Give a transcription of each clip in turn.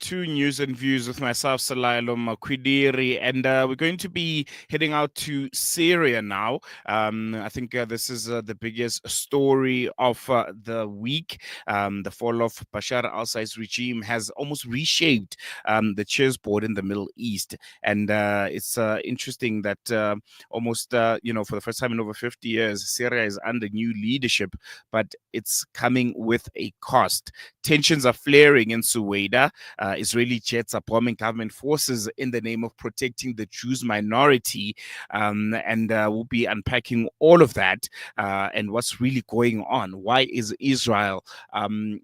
to News and Views with myself, Salailo Makwidiri, and we're going to be heading out to Syria now. I think this is the biggest story of the week. The fall of Bashar al-Assad's regime has almost reshaped the chessboard in the Middle East, and it's interesting that almost, for the first time in over 50 years, Syria is under new leadership, but it's coming with a cost. Tensions are flaring in Suwaida. Israeli jets are bombing government forces in the name of protecting the Druze minority. And we'll be unpacking all of that and what's really going on. Why is Israel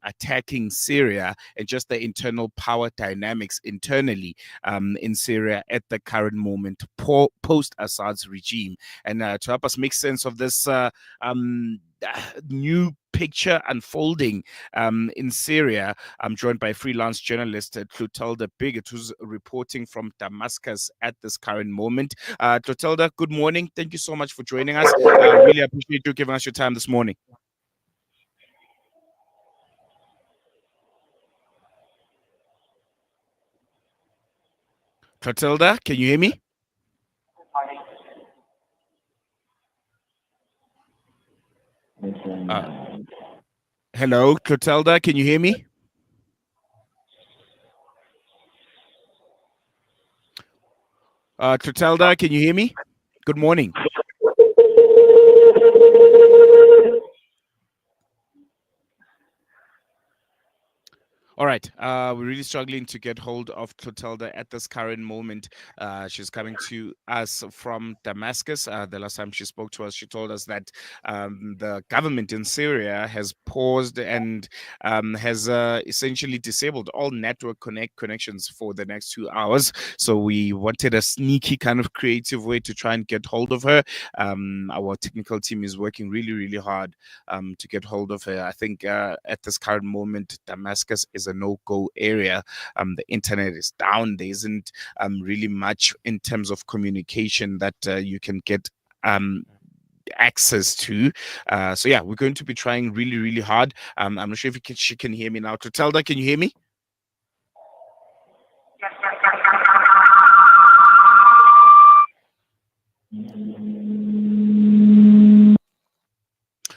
attacking Syria, and just the internal power dynamics internally in Syria at the current moment, post-Assad's regime. And to help us make sense of this new picture unfolding in Syria, I'm joined by freelance journalist Clotilde Bigot, who's reporting from Damascus at this current moment. Clotilde, good morning. Thank you so much for joining us. Really appreciate you giving us your time this morning. Clotilde, can you hear me? Hello, Clotilde, can you hear me? Clotilde, can you hear me? Good morning. All right. We're really struggling to get hold of Clotilde at this current moment. She's coming to us from Damascus. The last time she spoke to us, she told us that the government in Syria has paused and has essentially disabled all network connections for the next 2 hours. So we wanted a sneaky kind of creative way to try and get hold of her. Our technical team is working really, really hard to get hold of her. I think at this current moment, Damascus is a no-go area. The internet is down. There isn't really much in terms of communication that you can get access to. So yeah, we're going to be trying really, really hard. I'm not sure if she can hear me now. Clotilde, can you hear me?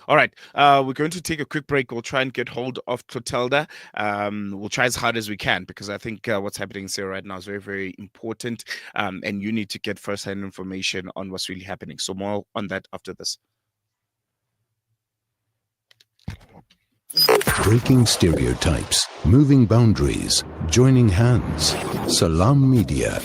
All right, we're going to take a quick break. We'll try and get hold of Clotilde. We'll try as hard as we can, because I think what's happening in Syria right now is very, very important. And you need to get first-hand information on what's really happening. So more on that after this. Breaking stereotypes, moving boundaries, joining hands. Salam Media.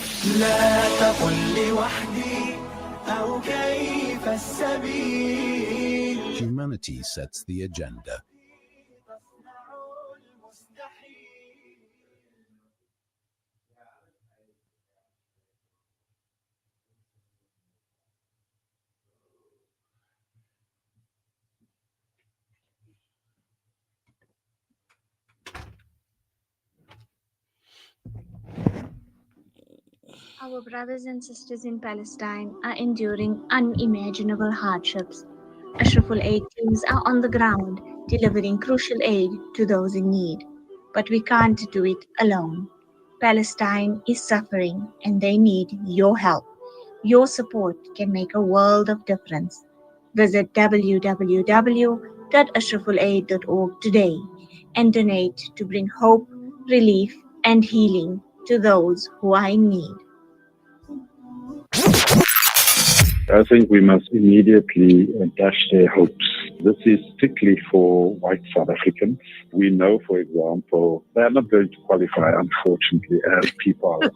Humanity sets the agenda. Our brothers and sisters in Palestine are enduring unimaginable hardships. Ashraful aid teams are on the ground, delivering crucial aid to those in need. But we can't do it alone. Palestine is suffering, and they need your help. Your support can make a world of difference. Visit www.ashrafulaid.org today and donate to bring hope, relief, and healing to those who are in need. I think we must immediately dash their hopes. This is strictly for white South Africans. We know, for example, they are not going to qualify, unfortunately, as people of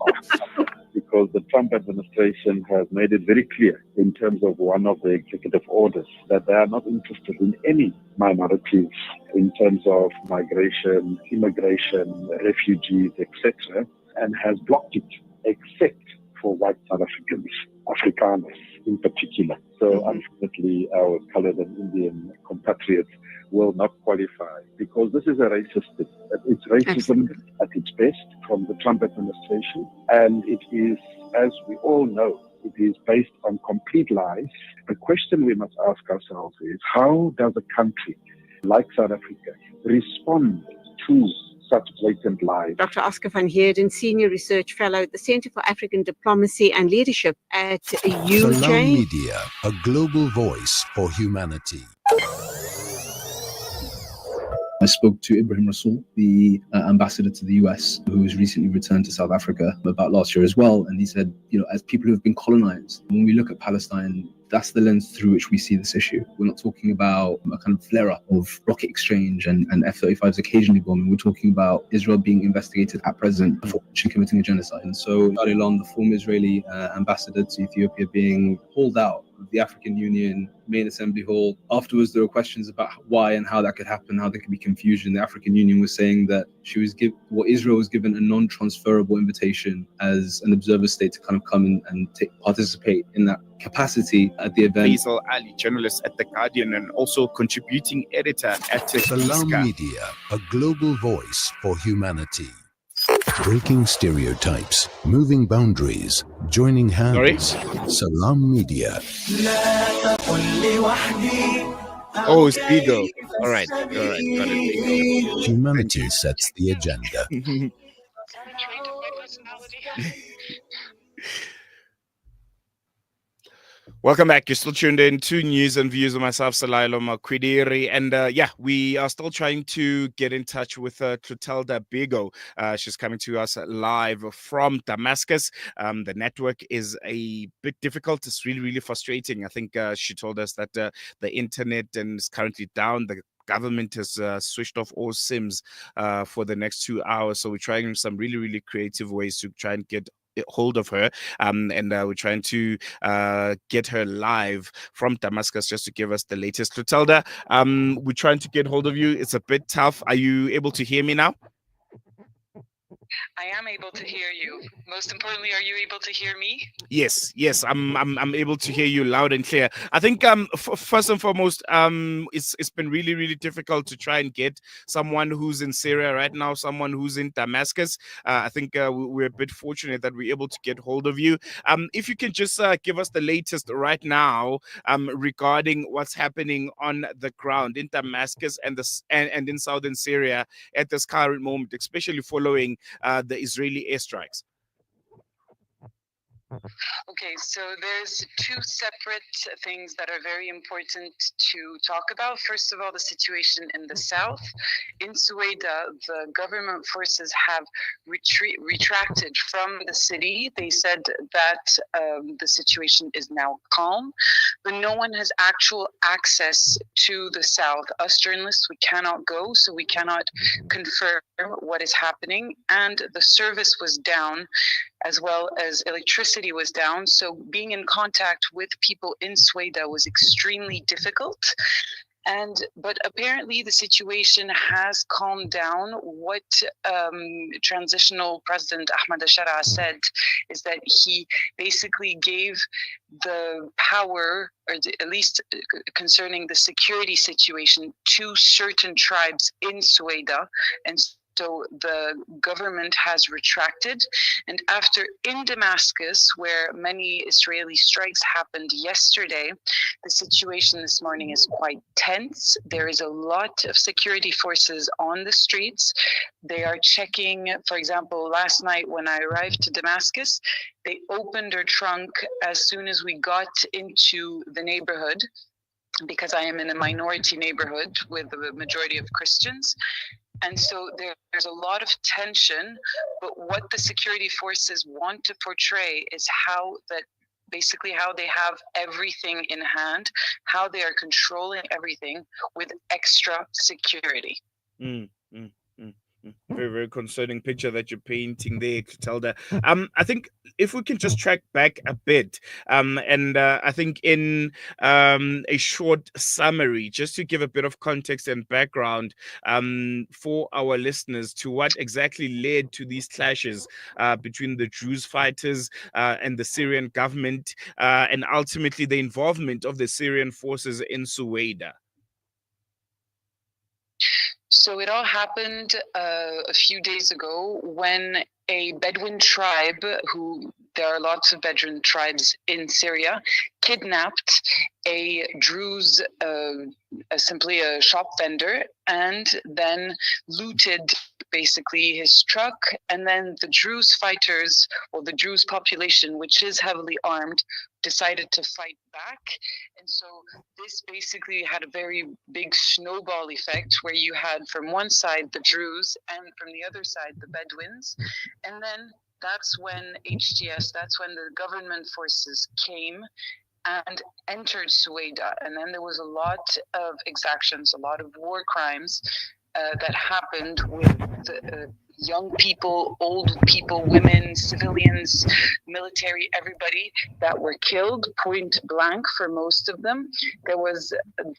because the Trump administration has made it very clear in terms of one of the executive orders that they are not interested in any minorities in terms of migration, immigration, refugees, etc., and has blocked it except for white South Africans, Afrikaners in particular. So unfortunately, our colored and Indian compatriots will not qualify because this is a racist thing. It's racism at its best from the Trump administration. And it is, as we all know, it is based on complete lies. The question we must ask ourselves is, how does a country like South Africa respond to such blatant lies. Dr. Oscar van Heerden, Senior Research Fellow at the Center for African Diplomacy and Leadership at UJ. Salam Media, a global voice for humanity. I spoke to Ibrahim Rasool, the ambassador to the US, who has recently returned to South Africa about last year as well. And he said, as people who have been colonized, when we look at Palestine, that's the lens through which we see this issue. We're not talking about a kind of flare-up of rocket exchange and F-35s occasionally bombing. We're talking about Israel being investigated at present for committing a genocide. And so Charlie Lon, the former Israeli ambassador to Ethiopia, being hauled out of the African Union main assembly hall. Afterwards, there were questions about why and how that could happen, how there could be confusion. The African Union was saying that Israel was given a non-transferable invitation as an observer state to kind of come and participate in that capacity at the event. Faisal Ali, journalist at The Guardian and also contributing editor at Salam Media, a global voice for humanity. Breaking stereotypes, moving boundaries, joining hands. Salam Media. Oh, it's Bigot. All right. Got it. Humanity sets the agenda. Welcome back. You're still tuned in to News and Views with myself, Salailo Makwidiri. And we are still trying to get in touch with Clotilde Bigot. She's coming to us live from Damascus. The network is a bit difficult. It's really, really frustrating. I think she told us that the internet is currently down. The government has switched off all SIMs for the next 2 hours. So we're trying some really, really creative ways to try and get hold of her, and we're trying to get her live from Damascus just to give us the latest. Clotilde, we're trying to get hold of you. It's a bit tough. Are you able to hear me now? I am able to hear you. Most importantly, are you able to hear me? Yes, I'm able to hear you loud and clear. I think first and foremost, it's been really, really difficult to try and get someone who's in Syria right now, someone who's in Damascus. I think we're a bit fortunate that we're able to get hold of you. If you can just give us the latest right now regarding what's happening on the ground in Damascus and in southern Syria at this current moment, especially following the Israeli airstrikes. Okay, so there's two separate things that are very important to talk about. First of all, the situation in the south. In Sueda, the government forces have retracted from the city. They said that the situation is now calm, but no one has actual access to the south. Us journalists, we cannot go, so we cannot confirm what is happening. And the service was down, as well as electricity was down. So being in contact with people in Sueda was extremely difficult. But apparently the situation has calmed down. What transitional president Ahmed Ashara said is that he basically gave the power, or at least concerning the security situation, to certain tribes in Sueda, and so the government has retracted. And after in Damascus, where many Israeli strikes happened yesterday, the situation this morning is quite tense. There is a lot of security forces on the streets. They are checking, for example, last night when I arrived to Damascus, they opened our trunk as soon as we got into the neighborhood, because I am in a minority neighborhood with the majority of Christians. And so there's a lot of tension, but what the security forces want to portray is how they have everything in hand, how they are controlling everything with extra security. Very, very concerning picture that you're painting there, Clotilde. I think if we can just track back a bit, and I think in a short summary, just to give a bit of context and background for our listeners to what exactly led to these clashes between the Druze fighters and the Syrian government, and ultimately the involvement of the Syrian forces in Sueda. So it all happened a few days ago when a Bedouin tribe who there are lots of Bedouin tribes in Syria, kidnapped a Druze, simply a shop vendor, and then looted basically his truck. And then the Druze fighters, or the Druze population, which is heavily armed, decided to fight back. And so this basically had a very big snowball effect, where you had from one side the Druze and from the other side the Bedouins. And then that's when that's when the government forces came and entered Sueda. And then there was a lot of exactions, a lot of war crimes that happened with young people, old people, women, civilians, military, everybody that were killed point blank for most of them. There was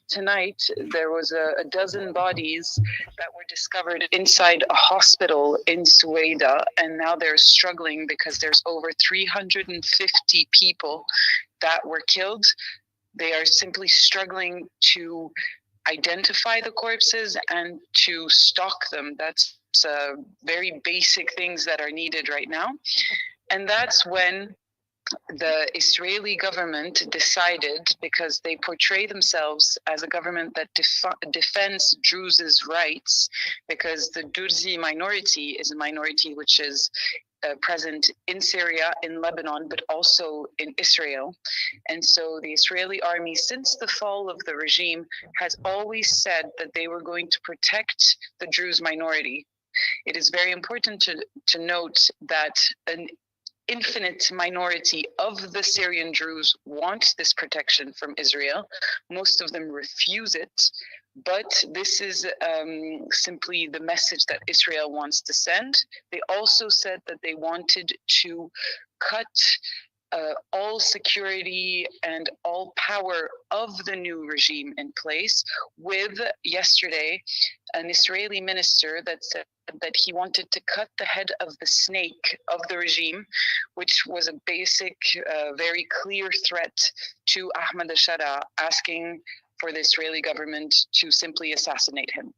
tonight, there was a dozen bodies that were discovered inside a hospital in Sueda, and now they're struggling because there's over 350 people that were killed. They are simply struggling to identify the corpses and to stock them. That's very basic things that are needed right now. And that's when the Israeli government decided, because they portray themselves as a government that defends Druze's rights, because the Druze minority is a minority which is present in Syria, in Lebanon, but also in Israel. And so the Israeli army, since the fall of the regime, has always said that they were going to protect the Druze minority. It is very important to note that an infinite minority of the Syrian Druze want this protection from Israel. Most of them refuse it. But this is simply the message that Israel wants to send. They also said that they wanted to cut all security and all power of the new regime in place, with yesterday an Israeli minister that said that he wanted to cut the head of the snake of the regime, which was a basic, very clear threat to Ahmad al-Shara, asking for the Israeli government to simply assassinate him.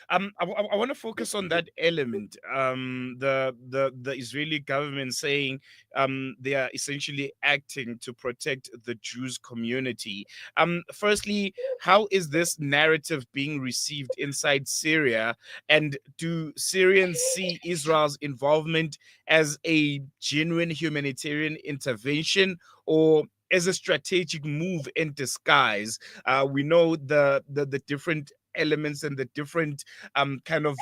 I want to focus on that element. The Israeli government saying they are essentially acting to protect the Druze community. Firstly, how is this narrative being received inside Syria, and do Syrians see Israel's involvement as a genuine humanitarian intervention, or as a strategic move in disguise? We know the different elements and the different kind of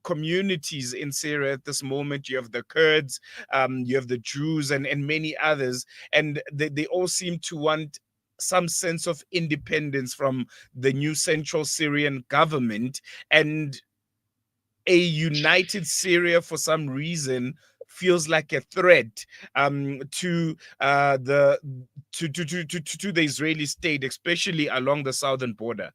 communities in Syria at this moment. You have the Kurds, you have the Druze, and many others, and they all seem to want some sense of independence from the new central Syrian government. And a united Syria, for some reason, feels like a threat to the Israeli state, especially along the southern border.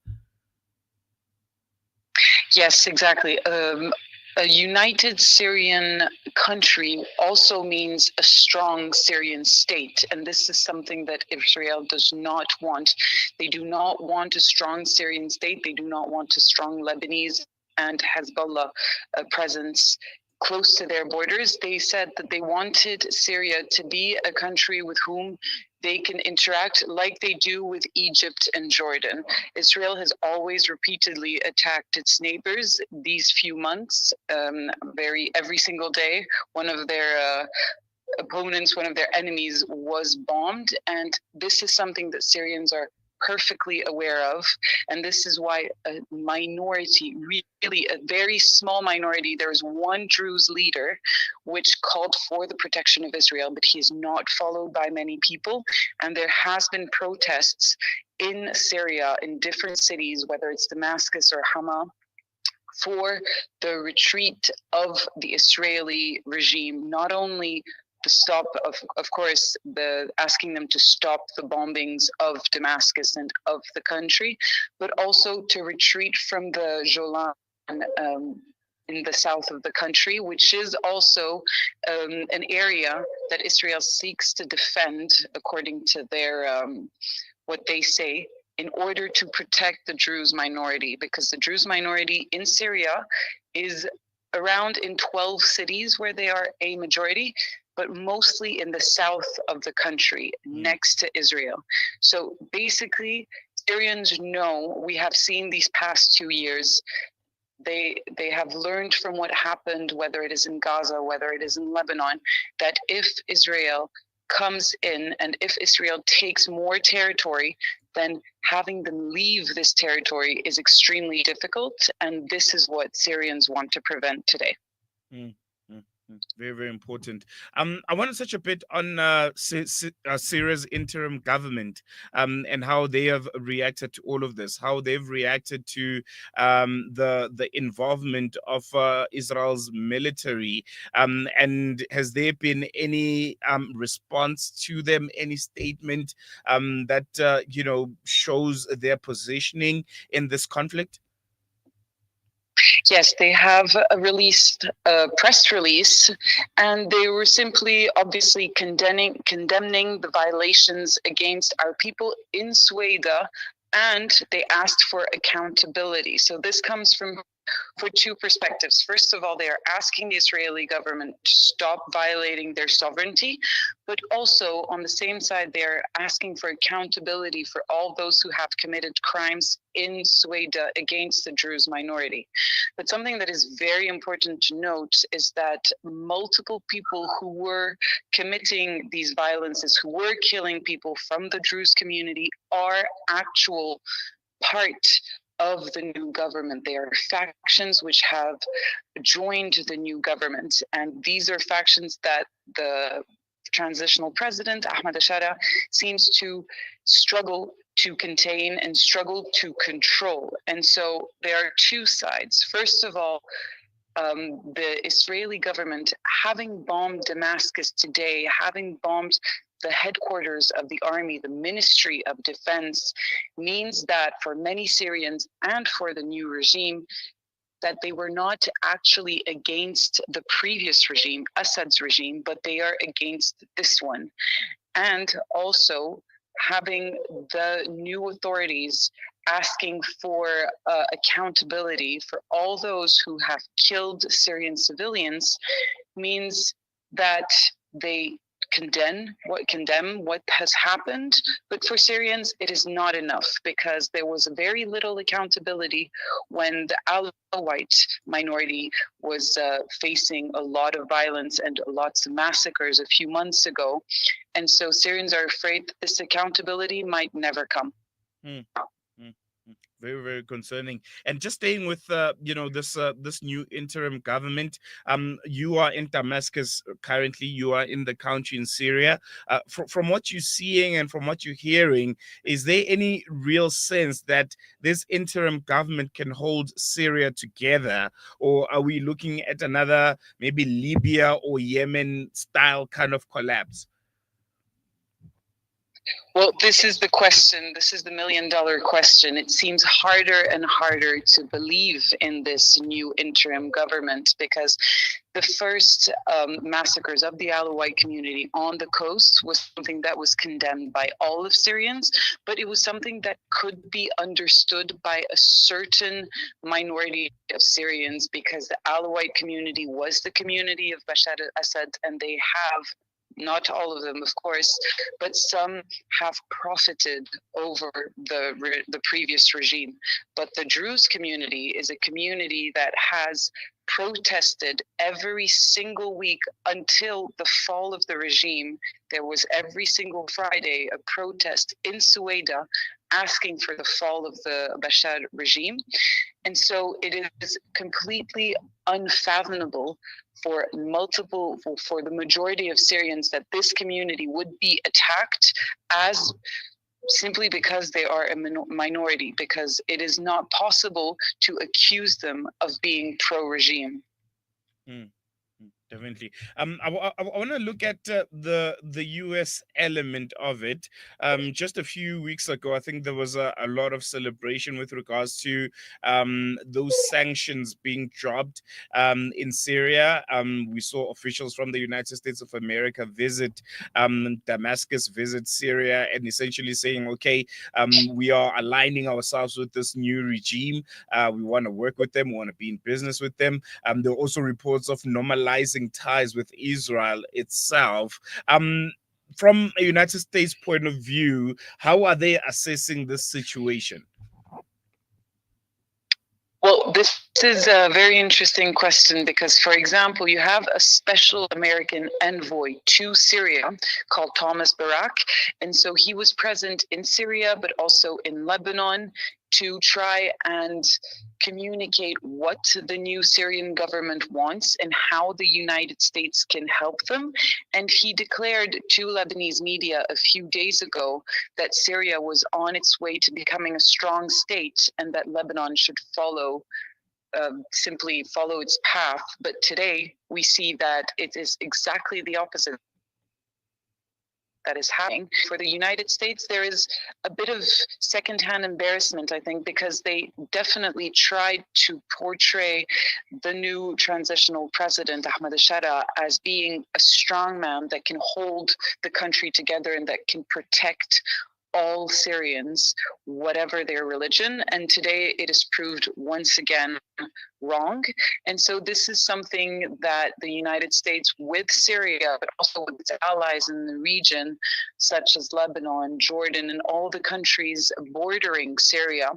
Yes, exactly. A united Syrian country also means a strong Syrian state. And this is something that Israel does not want. They do not want a strong Syrian state. They do not want a strong Lebanese and Hezbollah presence close to their borders. They said that they wanted Syria to be a country with whom they can interact like they do with Egypt and Jordan. Israel has always repeatedly attacked its neighbors these few months, every single day. One of their opponents, one of their enemies was bombed. And this is something that Syrians are perfectly aware of. And this is why a minority, really a very small minority, there's one Druze leader which called for the protection of Israel, but he is not followed by many people. And there has been protests in Syria, in different cities, whether it's Damascus or Hama, for the retreat of the Israeli regime, not only the stop of course, the asking them to stop the bombings of Damascus and of the country, but also to retreat from the Jolan in the south of the country, which is also an area that Israel seeks to defend, according to their what they say, in order to protect the Druze minority, because the Druze minority in Syria is around in 12 cities where they are a majority, but mostly in the south of the country, next to Israel. So basically, Syrians know, we have seen these past 2 years, they have learned from what happened, whether it is in Gaza, whether it is in Lebanon, that if Israel comes in and if Israel takes more territory, then having them leave this territory is extremely difficult. And this is what Syrians want to prevent today. Mm, mm, very, very important. I want to touch a bit on Syria's interim government and how they have reacted to all of this, how they've reacted to the involvement of Israel's military. And has there been any response to them, any statement that, shows their positioning in this conflict? Yes, they have released a press release, and they were simply obviously condemning the violations against our people in Sueda, and they asked for accountability. So this comes for two perspectives. First of all, they are asking the Israeli government to stop violating their sovereignty, but also on the same side, they are asking for accountability for all those who have committed crimes in Sueda against the Druze minority. But something that is very important to note is that multiple people who were committing these violences, who were killing people from the Druze community, are actual part of the new government. They are factions which have joined the new government, and these are factions that the transitional president Ahmed Ashara seems to struggle to contain and struggle to control. And so there are two sides. First of all, the Israeli government, having bombed Damascus today, having bombed the headquarters of the army, the Ministry of Defense, means that for many Syrians and for the new regime, that they were not actually against the previous regime, Assad's regime, but they are against this one. And also having the new authorities asking for accountability for all those who have killed Syrian civilians means that they condemn what has happened, but for Syrians it is not enough, because there was very little accountability when the Alawite minority was facing a lot of violence and lots of massacres a few months ago, and so Syrians are afraid that this accountability might never come. Very, very concerning. And just staying with this new interim government, you are in Damascus currently. You are in the country in Syria. From what you're seeing and from what you're hearing, is there any real sense that this interim government can hold Syria together, or are we looking at another maybe Libya or Yemen style kind of collapse? Well, this is the question. This is the million-dollar question. It seems harder and harder to believe in this new interim government, because the first massacres of the Alawite community on the coast was something that was condemned by all of Syrians, but it was something that could be understood by a certain minority of Syrians, because the Alawite community was the community of Bashar al-Assad, and they have, not all of them, of course, but some have profited over the previous regime. But the Druze community is a community that has protested every single week until the fall of the regime. There was every single Friday a protest in Sueda asking for the fall of the Bashar regime. And so it is completely unfathomable for the majority of Syrians that this community would be attacked as simply because they are a minority, because it is not possible to accuse them of being pro-regime. Definitely. I want to look at the U.S. element of it. Just a few weeks ago, I think there was a lot of celebration with regards to those sanctions being dropped in Syria. We saw officials from the United States of America visit Damascus, visit Syria, and essentially saying, okay, we are aligning ourselves with this new regime. We want to work with them. We want to be in business with them. There were also reports of normalizing ties with Israel itself. From a United States point of view, how are they assessing this situation? Well, this is a very interesting question because, for example, you have a special American envoy to Syria called Thomas Barak. And so he was present in Syria, but also in Lebanon to try and communicate what the new Syrian government wants and how the United States can help them. And he declared to Lebanese media a few days ago that Syria was on its way to becoming a strong state and that Lebanon should simply follow its path. But today we see that it is exactly the opposite that is happening. For the United States, there is a bit of secondhand embarrassment, I think, because they definitely tried to portray the new transitional president, Ahmed al-Shara, as being a strong man that can hold the country together and that can protect all Syrians, whatever their religion. And today it is proved once again wrong. And so this is something that the United States with Syria, but also with its allies in the region, such as Lebanon, Jordan, and all the countries bordering Syria,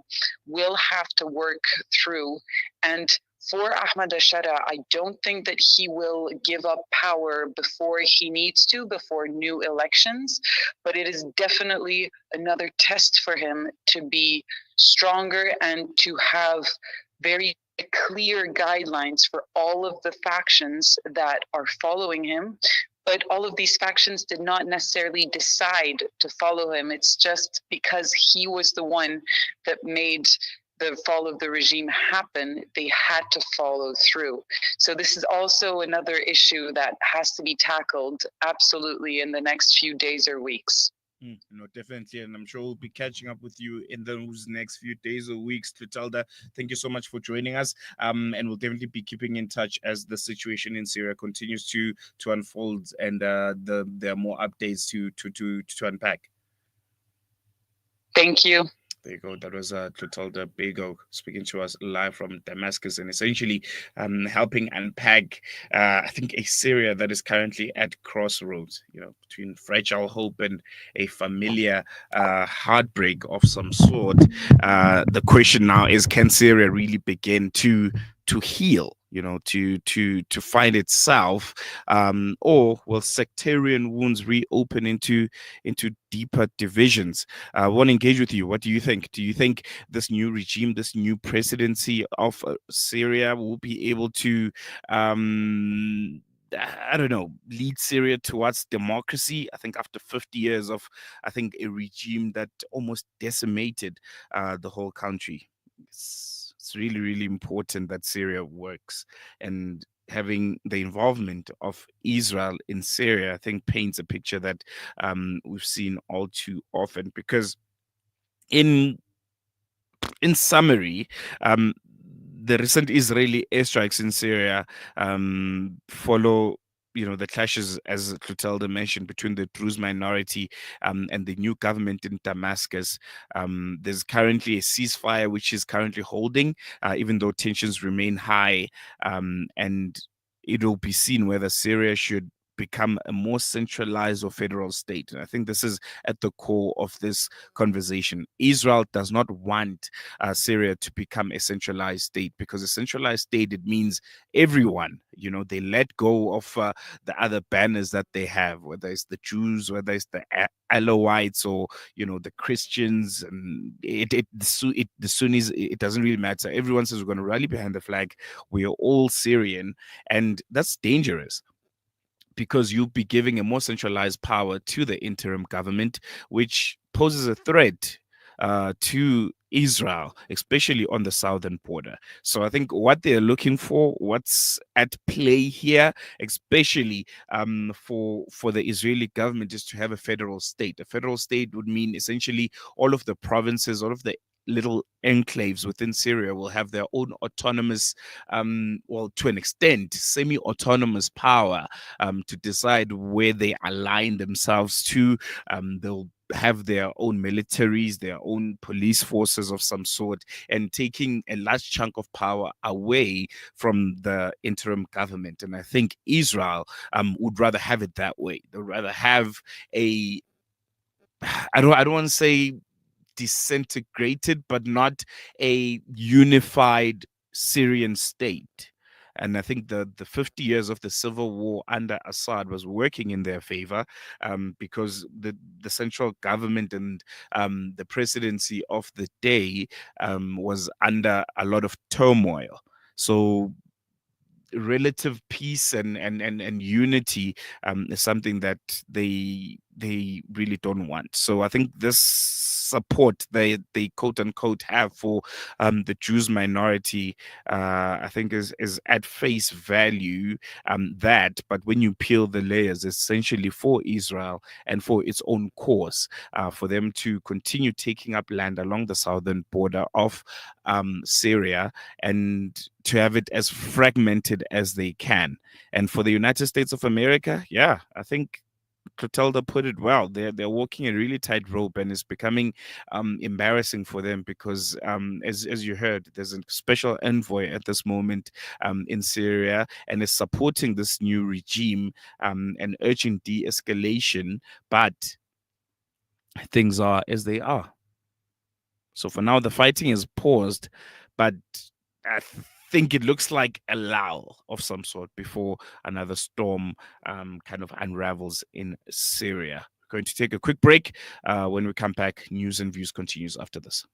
will have to work through. And for Ahmed al-Shara, I don't think that he will give up power before he needs to, before new elections, but it is definitely another test for him to be stronger and to have very clear guidelines for all of the factions that are following him. But all of these factions did not necessarily decide to follow him. It's just because he was the one that made the fall of the regime happen, they had to follow through. So this is also another issue that has to be tackled absolutely in the next few days or weeks. No, definitely. And I'm sure we'll be catching up with you in those next few days or weeks. Clotilde, thank you so much for joining us. And we'll definitely be keeping in touch as the situation in Syria continues to unfold and there are more updates to unpack. Thank you. There you go. That was Clotilde Bigot speaking to us live from Damascus and essentially helping unpack, I think, a Syria that is currently at crossroads, between fragile hope and a familiar heartbreak of some sort. The question now is, can Syria really begin to heal? To find itself, or will sectarian wounds reopen into deeper divisions? I want to engage with you. What do you think? Do you think this new regime, this new presidency of Syria will be able to lead Syria towards democracy? I think after 50 years of, a regime that almost decimated the whole country. It's really, really important that Syria works, and having the involvement of Israel in Syria, I think, paints a picture that we've seen all too often. Because in summary, the recent Israeli airstrikes in Syria follow the clashes, as Clotilde mentioned, between the Druze minority and the new government in Damascus. There's currently a ceasefire which is currently holding, even though tensions remain high, and it will be seen whether Syria should become a more centralized or federal state. And I think this is at the core of this conversation. Israel does not want Syria to become a centralized state, because a centralized state, it means everyone, they let go of the other banners that they have, whether it's the Jews, whether it's the Alawites, or the Christians, and the Sunnis. It doesn't really matter. Everyone says we're going to rally behind the flag. We are all Syrian, and that's dangerous, because you'll be giving a more centralized power to the interim government, which poses a threat to Israel, especially on the southern border. So I think what they're looking for, what's at play here, especially for the Israeli government, is to have a federal state. A federal state would mean essentially all of the provinces, all of the little enclaves within Syria will have their own autonomous, well, to an extent, semi-autonomous power to decide where they align themselves to. They'll have their own militaries, their own police forces of some sort, and taking a large chunk of power away from the interim government. And I think Israel would rather have it that way. They'd rather have a, I don't want to say disintegrated, but not a unified Syrian state. And I think the 50 years of the civil war under Assad was working in their favor, because the central government and the presidency of the day was under a lot of turmoil. So relative peace and unity is something that they really don't want. So I think this support they quote unquote have for the Jews minority, I think is at face value that, but when you peel the layers, essentially for Israel and for its own cause, for them to continue taking up land along the southern border of Syria, and to have it as fragmented as they can. And for the United States of America, yeah, I think Clotilde put it well. They're walking a really tight rope, and it's becoming embarrassing for them because, as you heard, there's a special envoy at this moment in Syria, and is supporting this new regime and urging de-escalation, but things are as they are. So for now, the fighting is paused, but I think it looks like a lull of some sort before another storm kind of unravels in Syria. We're going to take a quick break. When we come back, news and views continues after this.